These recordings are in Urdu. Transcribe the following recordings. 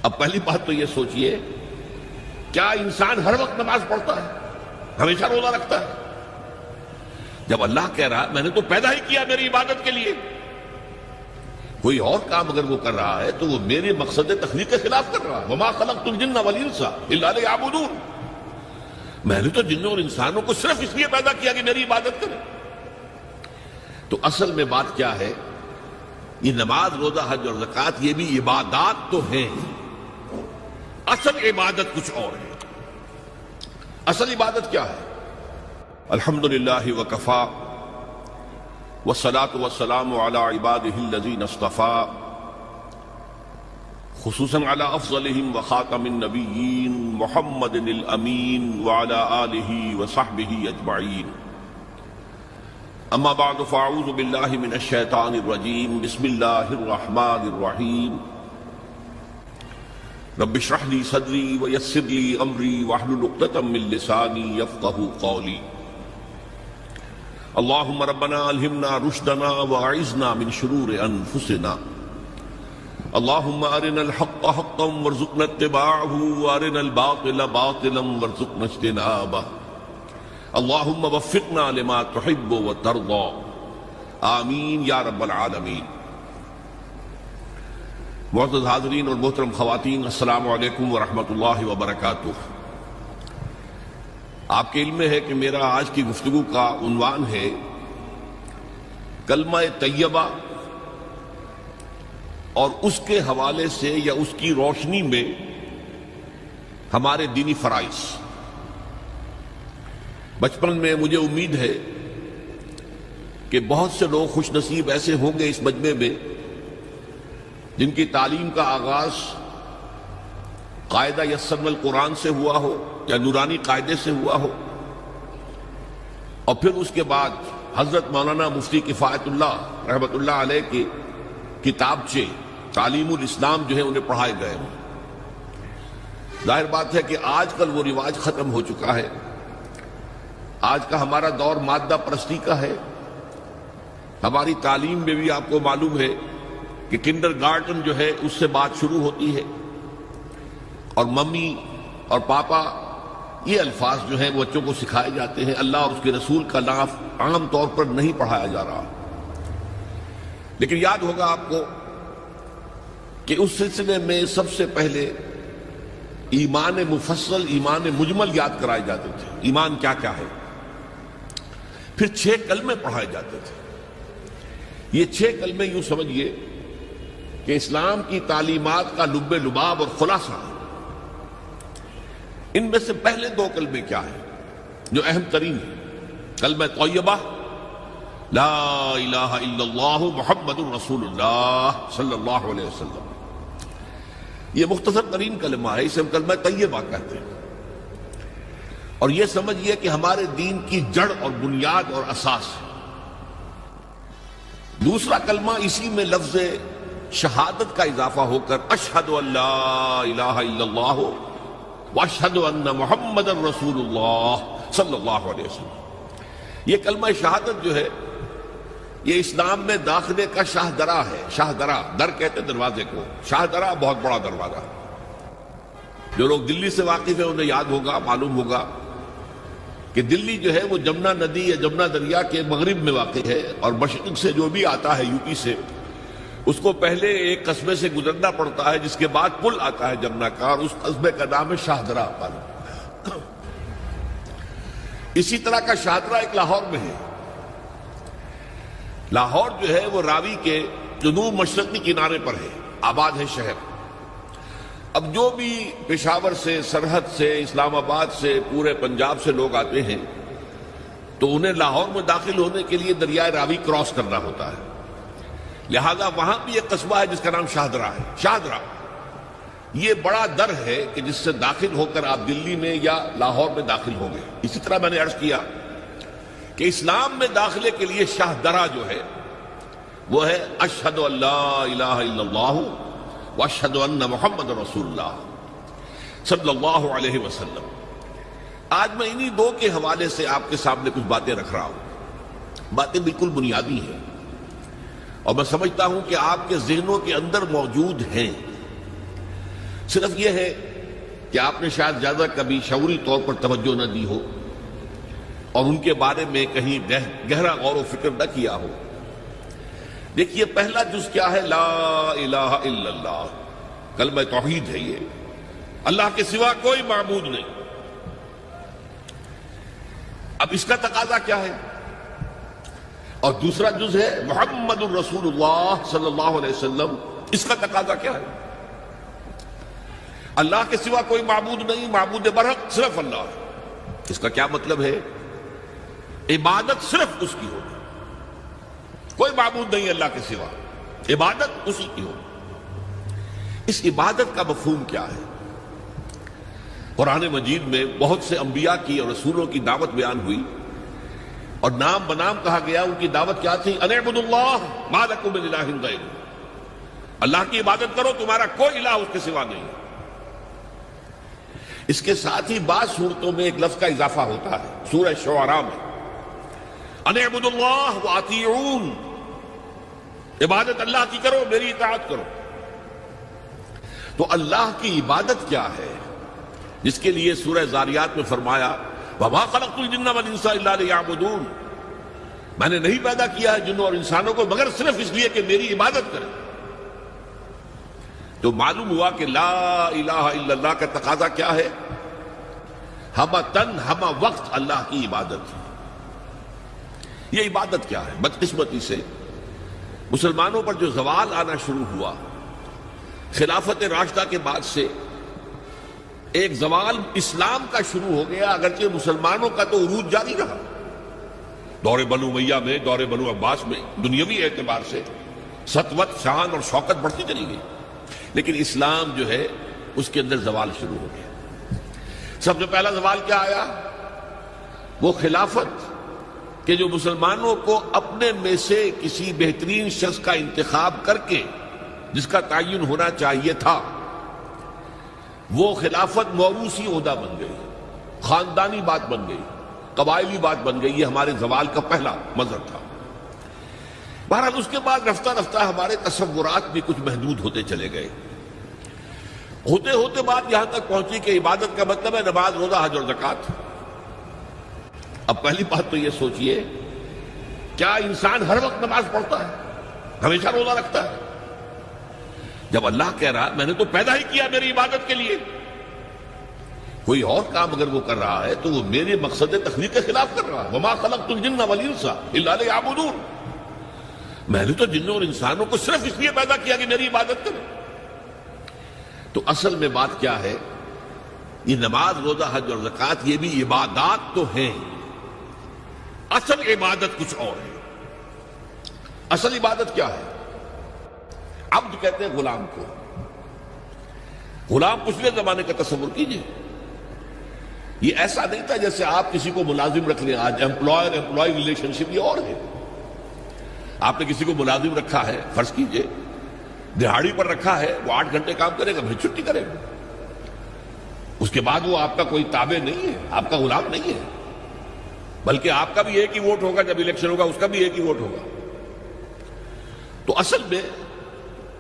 اب پہلی بات تو یہ سوچئے، کیا انسان ہر وقت نماز پڑھتا ہے؟ ہمیشہ روزہ رکھتا ہے؟ جب اللہ کہہ رہا میں نے تو پیدا ہی کیا میری عبادت کے لیے، کوئی اور کام اگر وہ کر رہا ہے تو وہ میرے مقصد تخلیق کے خلاف کر رہا ہے۔ وَمَا خَلَقْتُ الْجِنَّ وَالْإِنسَ إِلَّا لِيَعْبُدُونِ، میں نے تو جنوں اور انسانوں کو صرف اس لیے پیدا کیا کہ میری عبادت کریں۔ تو اصل میں بات کیا ہے؟ یہ نماز، روزہ، حج اور زکوٰۃ یہ بھی عبادات تو ہیں، اصل عبادت کچھ اور ہے۔ اصل عبادت کیا ہے؟ الحمدللہ وکفا والصلاة والسلام علی عبادہ الذین اصطفیٰ، خصوصاً علی افضلہم وخاتم النبیین محمد الامین وعلی آلہ وصحبہ اجمعین۔ اما بعد فاعوذ باللہ من الشیطان الرجیم، بسم اللہ الرحمن الرحیم۔ رب اشرح لی صدری ویسر لی امری واحلل عقدۃ من لسانی یفقہوا قولی۔ اللہم ربنا الہمنا رشدنا واعذنا من شرور انفسنا، اللہم ارنا الحق حقا وارزقنا اتباعہ وارنا الباطل باطلا وارزقنا اجتنابہ، اللہم وفقنا لما تحب وترضى، آمین یا رب العالمین۔ معزز حاضرین اور محترم خواتین، السلام علیکم ورحمۃ اللہ وبرکاتہ۔ آپ کے علم میں ہے کہ میرا آج کی گفتگو کا عنوان ہے کلمہ طیبہ، اور اس کے حوالے سے یا اس کی روشنی میں ہمارے دینی فرائض۔ بچپن میں مجھے امید ہے کہ بہت سے لوگ خوش نصیب ایسے ہوں گے اس مجمع میں جن کی تعلیم کا آغاز قاعدہ یسرنا القرآن سے ہوا ہو یا نورانی قاعدے سے ہوا ہو، اور پھر اس کے بعد حضرت مولانا مفتی کفایت اللہ رحمۃ اللہ علیہ کے کتابچے تعلیم الاسلام جو ہے انہیں پڑھائے گئے ہوں۔ ظاہر بات ہے کہ آج کل وہ رواج ختم ہو چکا ہے، آج کا ہمارا دور مادہ پرستی کا ہے۔ ہماری تعلیم میں بھی آپ کو معلوم ہے کہ کنڈر گارڈن جو ہے اس سے بات شروع ہوتی ہے، اور ممی اور پاپا یہ الفاظ جو ہیں وہ بچوں کو سکھائے جاتے ہیں۔ اللہ اور اس کے رسول کا نام عام طور پر نہیں پڑھایا جا رہا۔ لیکن یاد ہوگا آپ کو کہ اس سلسلے میں سب سے پہلے ایمان مفصل، ایمان مجمل یاد کرائے جاتے تھے، ایمان کیا کیا ہے، پھر 6 کلمے پڑھائے جاتے تھے۔ یہ 6 کلمے یوں سمجھیے کہ اسلام کی تعلیمات کا لب لباب اور خلاصہ ہے۔ ان میں سے پہلے 2 کلمے کیا ہیں جو اہم ترین ہیں؟ کلمہ طیبہ، لا الہ الا اللہ محمد الرسول اللہ صلی اللہ علیہ وسلم۔ یہ مختصر ترین کلمہ ہے، اسے ہم کلمہ طیبہ کہتے ہیں، اور یہ سمجھیے کہ ہمارے دین کی جڑ اور بنیاد اور اساس ہے۔ دوسرا کلمہ اسی میں لفظ شہادت کا اضافہ ہو کر اشہد ان لا الہ الا اللہ واشہد ان محمد الرسول اللہ صلی اللہ علیہ وسلم۔ یہ کلمہ شہادت جو ہے یہ اسلام میں داخلے کا شاہ درا ہے۔ شاہ درا، در کہتے دروازے کو، شاہ درا بہت بڑا دروازہ۔ جو لوگ دلی سے واقف ہیں انہیں یاد ہوگا، معلوم ہوگا کہ دلی جو ہے وہ جمنا ندی یا جمنا دریا کے مغرب میں واقع ہے، اور مشرق سے جو بھی آتا ہے یو پی سے، اس کو پہلے ایک قصبے سے گزرنا پڑتا ہے، جس کے بعد پل آتا ہے جمنا کا، اور اس قصبے کا نام ہے شاہدرہ۔ اسی طرح کا شاہدرہ ایک لاہور میں ہے۔ لاہور جو ہے وہ راوی کے جنوب مشرقی کنارے پر ہے، آباد ہے شہر۔ اب جو بھی پشاور سے، سرحد سے، اسلام آباد سے، پورے پنجاب سے لوگ آتے ہیں تو انہیں لاہور میں داخل ہونے کے لیے دریائے راوی کراس کرنا ہوتا ہے، لہذا وہاں بھی ایک قصبہ ہے جس کا نام شاہدرہ ہے۔ شاہدرہ یہ بڑا در ہے کہ جس سے داخل ہو کر آپ دلی میں یا لاہور میں داخل ہوں گے۔ اسی طرح میں نے عرض کیا کہ اسلام میں داخلے کے لیے شاہدرہ جو ہے وہ ہے اشہد ان لا الہ الا اللہ واشہد ان محمد رسول اللہ صلی اللہ علیہ وسلم۔ آج میں انہی 2 کے حوالے سے آپ کے سامنے کچھ باتیں رکھ رہا ہوں۔ باتیں بالکل بنیادی ہیں، اور میں سمجھتا ہوں کہ آپ کے ذہنوں کے اندر موجود ہیں۔ صرف یہ ہے کہ آپ نے شاید زیادہ کبھی شعوری طور پر توجہ نہ دی ہو اور ان کے بارے میں کہیں گہرا غور و فکر نہ کیا ہو۔ دیکھیے پہلا جز کیا ہے؟ لا الہ الا اللہ، کلمہ توحید ہے یہ، اللہ کے سوا کوئی معبود نہیں۔ اب اس کا تقاضا کیا ہے؟ اور دوسرا جز ہے محمد الرسول اللہ صلی اللہ علیہ وسلم، اس کا تقاضا کیا ہے؟ اللہ کے سوا کوئی معبود نہیں، معبود برحق صرف اللہ ہے۔ اس کا کیا مطلب ہے؟ عبادت صرف اس کی ہوگی، کوئی معبود نہیں اللہ کے سوا، عبادت اسی کی ہوگی۔ اس عبادت کا مفہوم کیا ہے؟ قرآن مجید میں بہت سے انبیاء کی اور رسولوں کی دعوت بیان ہوئی اور نام بنام کہا گیا۔ ان کی دعوت کیا تھی؟ ان اعبدوا اللہ ما لکم من الہ غیرہ، اللہ کی عبادت کرو، تمہارا کوئی الہ اس کے سوا نہیں۔ اس کے ساتھ ہی بعض صورتوں میں ایک لفظ کا اضافہ ہوتا ہے، سورہ شعراء میں ان اعبدوا اللہ واطیعون، عبادت اللہ کی کرو، میری اطاعت کرو۔ تو اللہ کی عبادت کیا ہے؟ جس کے لیے سورہ زاریات میں فرمایا وَمَا خَلَقْتُ الْجِنَّ وَالْإِنسَ إِلَّا لِيَعْبُدُونَ، میں نے نہیں پیدا کیا ہے جنوں اور انسانوں کو مگر صرف اس لیے کہ میری عبادت کریں۔ تو معلوم ہوا کہ لا الہ الا اللہ کا تقاضا کیا ہے؟ ہمہ تن ہمہ وقت اللہ کی عبادت۔ یہ عبادت کیا ہے؟ بدقسمتی سے مسلمانوں پر جو زوال آنا شروع ہوا خلافت راشدہ کے بعد سے، ایک زوال اسلام کا شروع ہو گیا، اگرچہ مسلمانوں کا تو عروج جاری رہا۔ دور بنو امیہ میں، دور بنو عباس میں دنیاوی اعتبار سے سطوت، شان اور شوکت بڑھتی چلی گئی، لیکن اسلام جو ہے اس کے اندر زوال شروع ہو گیا۔ سب سے پہلا زوال کیا آیا؟ وہ خلافت کہ جو مسلمانوں کو اپنے میں سے کسی بہترین شخص کا انتخاب کر کے جس کا تعین ہونا چاہیے تھا، وہ خلافت موروثی عہدہ بن گئی، خاندانی بات بن گئی، قبائلی بات بن گئی۔ یہ ہمارے زوال کا پہلا مظہر تھا۔ بہرحال اس کے بعد رفتہ رفتہ ہمارے تصورات بھی کچھ محدود ہوتے چلے گئے، ہوتے ہوتے بات یہاں تک پہنچی کہ عبادت کا مطلب ہے نماز، روزہ، حج اور زکوٰۃ۔ اب پہلی بات تو یہ سوچئے، کیا انسان ہر وقت نماز پڑھتا ہے، ہمیشہ روزہ رکھتا ہے؟ جب اللہ کہہ رہا میں نے تو پیدا ہی کیا میری عبادت کے لیے، کوئی اور کام اگر وہ کر رہا ہے تو وہ میرے مقصد تخلیق کے خلاف کر رہا ہے۔ وَمَا خَلَقْتُ الْجِنَّ وَالْإِنسَ إِلَّا لِيَعْبُدُونَ، میں نے تو جنوں اور انسانوں کو صرف اس لیے پیدا کیا کہ میری عبادت کریں۔ تو اصل میں بات کیا ہے؟ یہ نماز، روزہ، حج اور زکوٰۃ یہ بھی عبادات تو ہیں، اصل عبادت کچھ اور ہے۔ اصل عبادت کیا ہے؟ عبد کہتے ہیں غلام کو۔ غلام پچھلے زمانے کا تصور کیجئے، یہ ایسا نہیں تھا جیسے آپ کسی کو ملازم رکھ لیں۔ آج امپلائر امپلائی ریلیشن شپ یہ اور ہے۔ آپ نے کسی کو ملازم رکھا ہے، فرض کیجئے دہاڑی پر رکھا ہے، وہ 8 گھنٹے کام کرے گا، پھر چھٹی کرے گا، اس کے بعد وہ آپ کا کوئی تابع نہیں ہے، آپ کا غلام نہیں ہے، بلکہ آپ کا بھی ایک ہی ووٹ ہوگا، جب الیکشن ہوگا اس کا بھی ایک ہی ووٹ ہوگا۔ تو اصل میں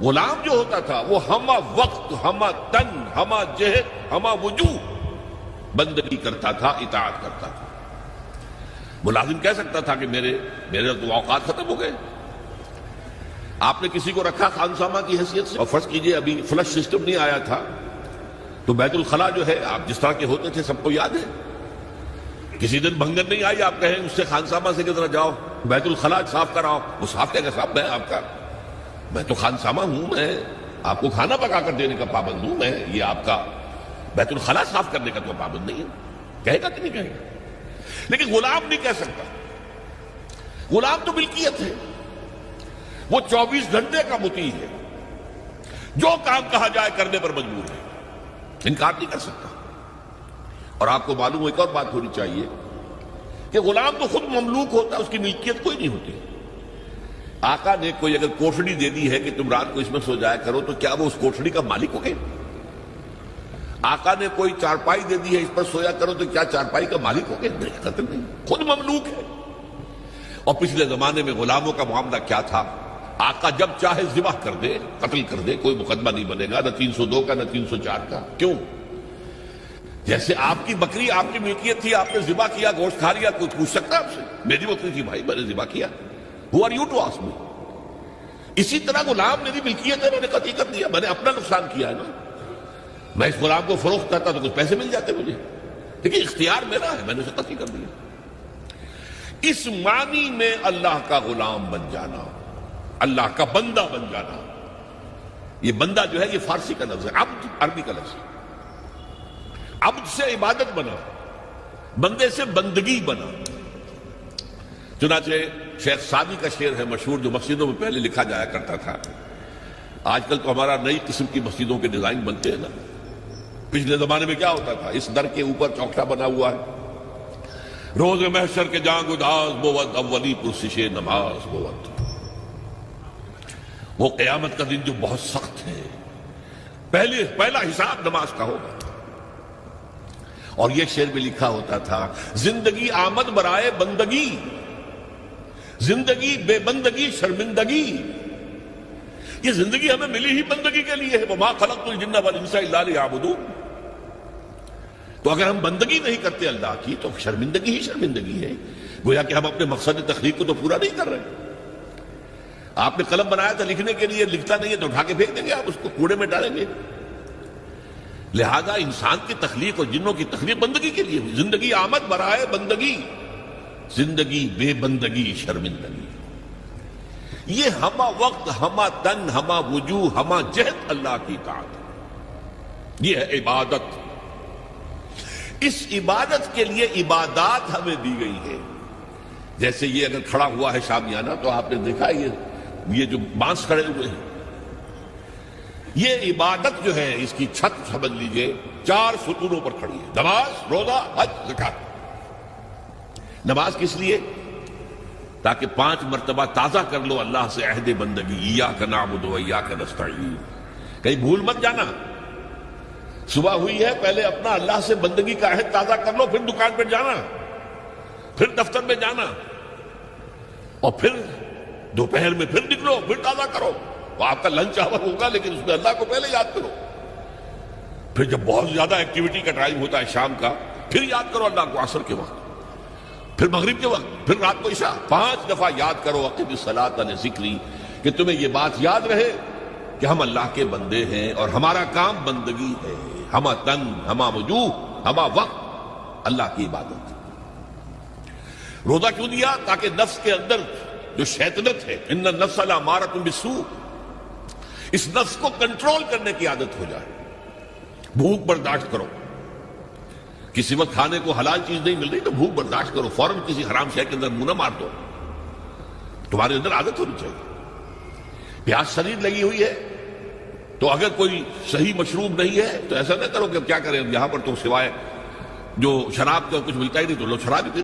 غلام جو ہوتا تھا وہ ہمہ وقت، ہمہ تن، ہمہ جہد، ہمہ وجوہ بندگی کرتا تھا، اطاعت کرتا تھا۔ ملازم کہہ سکتا تھا کہ میرے تو اوقات ختم ہو گئے۔ آپ نے کسی کو رکھا خانسامہ کی حیثیت سے، اور فرض کیجئے ابھی فلش سسٹم نہیں آیا تھا تو بیت الخلاء جو ہے آپ جس طرح کے ہوتے تھے سب کو یاد ہے۔ کسی دن بھنگن نہیں آئی، آپ کہیں اس سے خانسامہ سے کدھر جاؤ بیت الخلاء صاف کراؤ، وہ صاف کہے گا صاحب میں آپ کا، میں تو خانسامہ ہوں، میں آپ کو کھانا پکا کر دینے کا پابند ہوں، میں یہ آپ کا بیت الخلاء صاف کرنے کا تو پابند نہیں ہے۔ کہے گا کہ نہیں کہے گا؟ لیکن غلام نہیں کہہ سکتا۔ غلام تو ملکیت ہے، وہ 24 گھنٹے کا مطیع ہے، جو کام کہا جائے کرنے پر مجبور ہے، انکار نہیں کر سکتا۔ اور آپ کو معلوم ہو ایک اور بات ہونی چاہیے کہ غلام تو خود مملوک ہوتا ہے، اس کی ملکیت کوئی نہیں ہوتی۔ آقا نے کوئی اگر کوٹھڑی دے دی ہے کہ تم رات کو اس میں سو جایا کرو تو کیا وہ اس کوٹھڑی کا مالک ہو گئے؟ آقا نے کوئی چارپائی دے دی ہے اس پر سویا کرو تو کیا چارپائی کا مالک ہو گئے؟ نہیں، قطعاً نہیں، خود مملوک ہے۔ اور پچھلے زمانے میں غلاموں کا معاملہ کیا تھا؟ آقا جب چاہے ذبح کر دے، قتل کر دے، کوئی مقدمہ نہیں بنے گا، نہ 302 کا نہ 304 کا۔ کیوں؟ جیسے آپ کی بکری آپ کی ملکیت تھی، آپ نے ذبح کیا، گوشت کھا لیا، کوئی پوچھ سکتا ہے آپ سے؟ میری بکری تھی بھائی، میں نے ذبح کیا، Who are you to ask me؟ اسی طرح غلام میری ملکیت ہے، میں نے قتل کر دیا، میں نے اپنا نقصان کیا ہے نا۔ میں اس غلام کو فروخت کرتا تو کچھ پیسے مل جاتے مجھے، لیکن اختیار میرا ہے، میں نے اسے قتل کر دیا۔ اس معنی میں اللہ کا غلام بن جانا، اللہ کا بندہ بن جانا۔ یہ بندہ جو ہے یہ فارسی کا لفظ ہے، عبد عربی کا لفظ ہے۔ عبد سے عبادت بنا، بندے سے بندگی بنا۔ چنانچہ شیخ سعدی کا شعر ہے مشہور، جو مسجدوں میں پہلے لکھا جایا کرتا تھا۔ آج کل تو ہمارا نئی قسم کی مسجدوں کے ڈیزائن بنتے ہیں نا، پچھلے زمانے میں کیا ہوتا تھا؟ اس در کے اوپر چوکٹا بنا ہوا ہے، روز محشر کے جان گداز بود، اولی پرسش نماز بود۔ وہ قیامت کا دن جو بہت سخت ہے، پہلا حساب نماز کا ہوگا۔ اور یہ شعر میں لکھا ہوتا تھا، زندگی آمد برائے بندگی، زندگی بے بندگی شرمندگی۔ یہ زندگی ہمیں ملی ہی بندگی کے لیے ہے، وما خلقت الجن والانس الا لیعبدون۔ تو اگر ہم بندگی نہیں کرتے اللہ کی تو شرمندگی ہی شرمندگی ہے، گویا کہ ہم اپنے مقصد تخلیق کو تو پورا نہیں کر رہے۔ آپ نے قلم بنایا تھا لکھنے کے لیے، لکھتا نہیں ہے تو اٹھا کے پھینک دیں گے، آپ اس کو کوڑے میں ڈالیں گے۔ لہذا انسان کی تخلیق اور جنوں کی تخلیق بندگی کے لیے ہوئی۔ زندگی آمد برائے بندگی، زندگی بے بندگی شرمندگی۔ یہ ہما وقت، ہما تن، ہما وجوہ، ہما جہد اللہ کی اطاعت، یہ ہے عبادت۔ اس عبادت کے لیے عبادات ہمیں دی گئی ہے۔ جیسے یہ اگر کھڑا ہوا ہے شامیانہ تو آپ نے دیکھا یہ جو بانس کھڑے ہوئے ہیں، یہ عبادت جو ہے اس کی چھت سمجھ لیجئے 4 ستونوں پر کھڑی ہے، نماز، روزہ، حج، زکات۔ نماز کس لیے؟ تاکہ 5 مرتبہ تازہ کر لو اللہ سے عہد بندگی، ایاک نعبد و ایاک نستعین۔ کہیں بھول مت جانا، صبح ہوئی ہے پہلے اپنا اللہ سے بندگی کا عہد تازہ کر لو، پھر دکان پہ جانا، پھر دفتر میں جانا، اور پھر دوپہر میں پھر نکلو، پھر تازہ کرو۔ وہ آپ کا لنچ آور ہوگا لیکن اس میں اللہ کو پہلے یاد کرو۔ پھر جب بہت زیادہ ایکٹیویٹی کا ٹائم ہوتا ہے شام کا، پھر یاد کرو اللہ کو عصر کے وقت، پھر مغرب کے وقت، پھر رات کو عشاء۔ 5 دفعہ یاد کرو اقم الصلاۃ لذکری، کہ تمہیں یہ بات یاد رہے کہ ہم اللہ کے بندے ہیں اور ہمارا کام بندگی ہے، ہما تن، ہما وجوہ، ہما وقت اللہ کی عبادت۔ روزہ کیوں دیا؟ تاکہ نفس کے اندر جو شیطنت ہے، ان النفس لامارۃ بالسوء، اس نفس کو کنٹرول کرنے کی عادت ہو جائے۔ بھوک برداشت کرو، کسی وقت کھانے کو حلال چیز نہیں مل رہی تو بھوک برداشت کرو، فوراً کسی حرام شے کے اندر منہ نہ مار دو، تمہارے اندر عادت ہونی چاہیے۔ پیاس شدید لگی ہوئی ہے تو اگر کوئی صحیح مشروب نہیں ہے تو ایسا نہ کرو کہ کیا کریں، یہاں پر تو سوائے جو شراب کا کچھ ملتا ہی نہیں تو لو شراب ہی